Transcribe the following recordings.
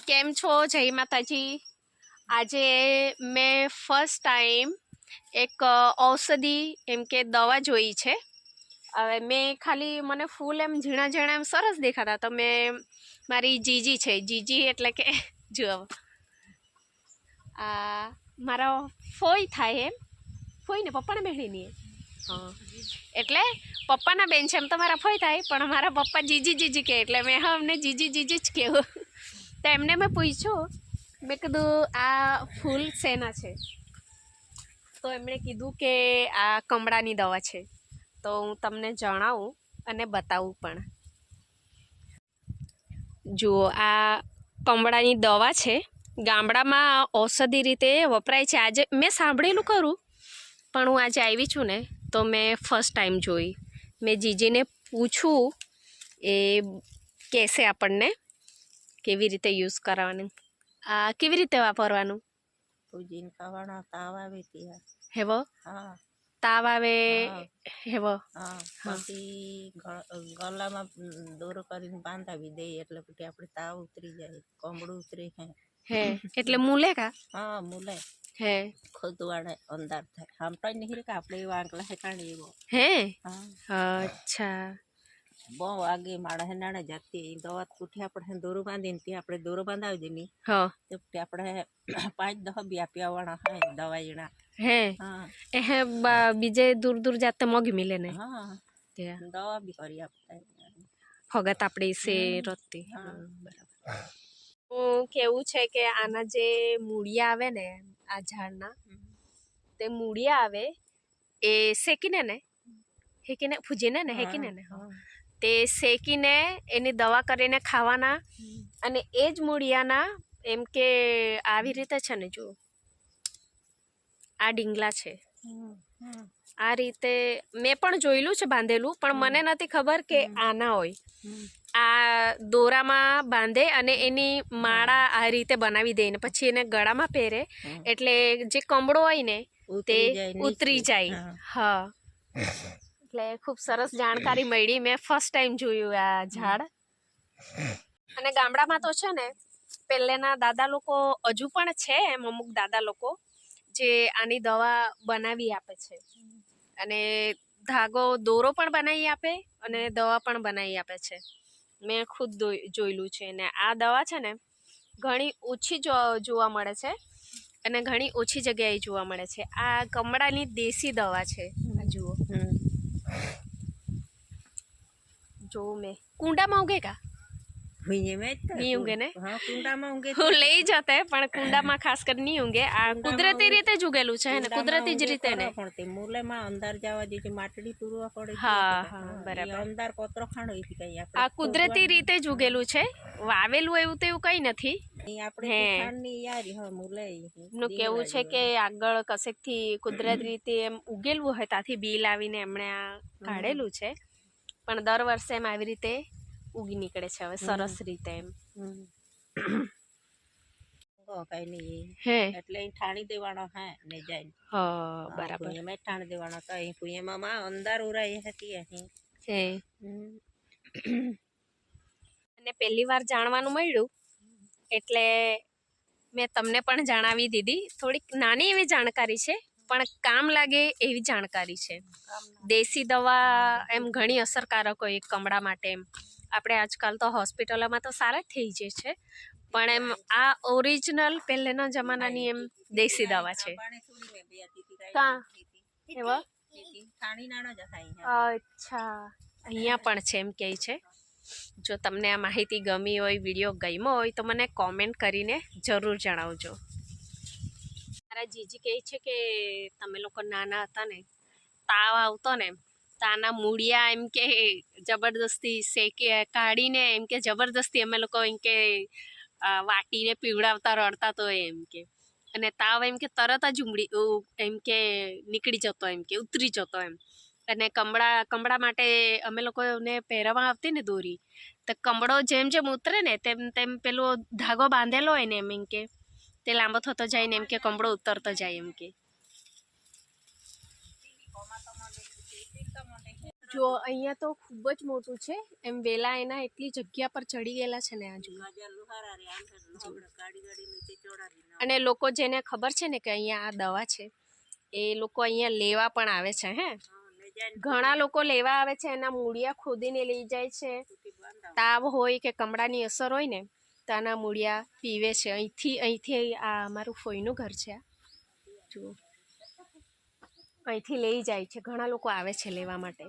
કેમ છો? જય માતાજી। આજે મેં ફર્સ્ટ ટાઈમ એક ઔષધિ એમ કે દવા જોઈ છે। હવે મેં ખાલી મને ફૂલ એમ ઝીણા ઝીણા એમ સરસ દેખાતા, તો મેં મારી જીજી છે, જીજી એટલે કે જો આ મારા ફોઈ થાય, એમ ફોઈ ને પપ્પાને બહેણીની હા, એટલે પપ્પાના બેન છે, એમ તો મારા ફોઈ થાય, પણ મારા પપ્પા જીજી જીજી કહે એટલે મેં હા અમને જીજી જીજી જ કહેવું। તો એમને મેં પૂછ્યું, મેં કીધું આ ફૂલ શેના છે? તો એમણે કીધું કે આ કમળાની દવા છે। તો હું તમને જણાવું અને બતાવું પણ। જુઓ, આ કમળાની દવા છે, ગામડામાં ઔષધિ રીતે વપરાય છે। આજે મેં સાંભળેલું ખરું, પણ હું આજે આવી છું ને તો મેં ફર્સ્ટ ટાઈમ જોઈ। મેં જીજીને પૂછું, એ કહેશે આપણને કેવી રીતે યુઝ કરવાનું, આ કેવી રીતે વાપરવાનું। પૂજીને ખાવાના તાવ આવે ત્યાં હેવો હા તાવ આવે હેવો હા પછી ગળામાં દોરો કરીને બાંધાવી દઈએ એટલે પછી આપણે તાવ ઉતરી જાય, કમળું ઉતરી હે એટલે મૂલે કા હા મૂલે હે ખોદવાડે અંધાર થાય હામટા નહીં કે આપણે એવા આંકલા હેકાણી એવો હે હા અચ્છા બહુ આગે માળા હેનાણે જાતી દવા કુઠી આપણે દોરો બાંધીને ત્યાં આપણે દોરો બાંધાવી દઈએ હા તો આપણે 5-10 બી આપ્યા વાળા હા દવાઈના હે હા એ બીજે દૂર દૂર જાતે મોગી મિલે ને હા ત્યાં દવા બી કરી આપતા ફગત આપણી સે રતી બરાબર। હું કેવું છે કે આના જે મૂળિયા આવે ને આ ઝાડના, તે મૂળિયા આવે એ શેકીને ને હેકીને ફૂજીને ને હેકીને ને તે શેકીને એની દવા કરીને ખાવાના, અને એ જ મૂળિયાના એમ કે આવી રીતે છે ને, જુઓ આ ડીંગલા છે, આ રીતે મેં પણ જોયેલું છે બાંધેલું, પણ મને નથી ખબર કે આના હોય। આ દોરામાં બાંધે અને એની માળા આ રીતે બનાવી દે ને પછી એને ગળામાં પહેરે એટલે જે કમળો હોય ને તે ઉતરી જાય। હા એટલે ખૂબ સરસ જાણકારી મળી, મેં ફર્સ્ટ ટાઈમ જોયું આ ઝાડ। અને ગામડામાં તો છે ને પહેલેના દાદા લોકો હજુ પણ છે, એમ અમુક દાદા લોકો જે આની દવા બનાવી આપે છે, અને ધાગો દોરો પણ બનાવી આપે અને દવા પણ બનાવી આપે છે। મેં ખુદ જોયેલું છે, ને આ દવા છે ને ઘણી ઓછી જોવા મળે છે અને ઘણી ઓછી જગ્યાએ જોવા મળે છે। આ કમળાની દેશી દવા છે। જુઓ જોઉં મેં કુંડામાં ઉગે કા નહીં ઊંઘે ને, હું લઈ જતે પણ કુંડામાં ખાસ કરી નહીં ઊંઘે। આ કુદરતી રીતે જ ઉગેલું છે ને, કુદરતી જ રીતે ને મૂલેમાં અંદર જવા દીધી માટડી પૂરવા પડે હા હા બરાબર અંદર કોતરો ખાણો કઈ આ કુદરતી રીતે જ ઉગેલું છે, વાવેલું એવું તો એવું કઈ નથી। નું કેવું છે કે આગળ કશેક થી કુદરતી રીતે એમ ઉગેલું હોય ત્યાંથી બી લાવીને એમણે આ કાઢેલું છે, પણ દર વર્ષે એમ આવી રીતે ઉગી નીકળે છે હવે સરસ રીતે એમ। હે એટલે ઠાણી દેવાનો હે ને જાય હા બરાબર એમ ઠાણી દેવાનો તો અહીં પુએમાં અંદર ઉરાઈ હતી અહીં હે અને પહેલી વાર જાણવાનું મળ્યું એટલે મેં તમને પણ જણાવી દીધી। થોડીક નાની એવી જાણકારી છે પણ કામ લાગે એવી જાણકારી છે। દેશી દવા એમ ઘણી અસરકારક હોય કમળા માટે, એમ આપણે આજકાલ તો હોસ્પિટલોમાં તો સારા જ થઈ જાય છે, પણ એમ આ ઓરિજિનલ પહેલેના જમાનાની એમ દેશી દવા છે। અચ્છા અહીંયા પણ છે એમ કહે છે। જો તમને આ માહિતી ગમી હોય, વિડીયો ગમ્યો હોય તો મને કોમેન્ટ કરીને જરૂર જણાવજો। મારા જીજી કહે છે કે તમે લોકો નાના હતા ને તાવ આવતો ને તો આના મૂળિયા એમ કે જબરદસ્તી શેકી કાઢીને એમ કે જબરદસ્તી અમે લોકો એમ કે વાટીને પીવડાવતા રડતા તો એમ કે, અને તાવ એમ કે તરત જ એમ કે નીકળી જતો, એમ કે ઉતરી જતો એમ। અને કમળા માટે અમે લોકોને પહેરવામાં આવતી ને દોરી, તો કમળો જેમ જેમ ઉતરે ને તેમ તેમ પેલો ધાગો બાંધેલો હોય ને એમ કે તે લાંબો થતો જાય ને એમ કે કમળો ઉતરતો જાય એમ કે। જો અહીંયા તો ખૂબ જ મોટું છે એમ વેલા એના એટલી જગ્યા પર ચડી ગયેલા છે ને આ જુઓ. અને લોકો જેને ખબર છે ને કે અહીંયા આ દવા છે એ લોકો અહીંયા લેવા પણ આવે છે. હે ઘણા લોકો લેવા આવે છે, એના મૂળિયા ખોદીને લઈ જાય છે. તાવ હોય કે કમળાની અસર હોય ને તો આના મૂળિયા પીવે છે. અહીંથી આ અમારું ફોઈનું ઘર છે. આ જુઓ અહીંથી લઈ જાય છે. ઘણા લોકો આવે છે લેવા માટે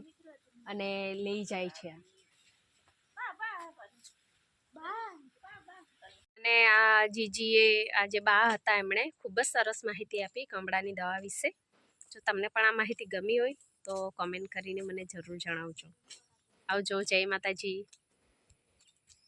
અને લઈ જાય છે. અને આ જીજીએ આ જે બા હતા એમણે ખૂબ જ સરસ માહિતી આપી કમળાની દવા વિશે. જો તમને પણ આ માહિતી ગમી હોય તો કોમેન્ટ કરીને મને જરૂર જણાવજો. આવજો. જય માતાજી.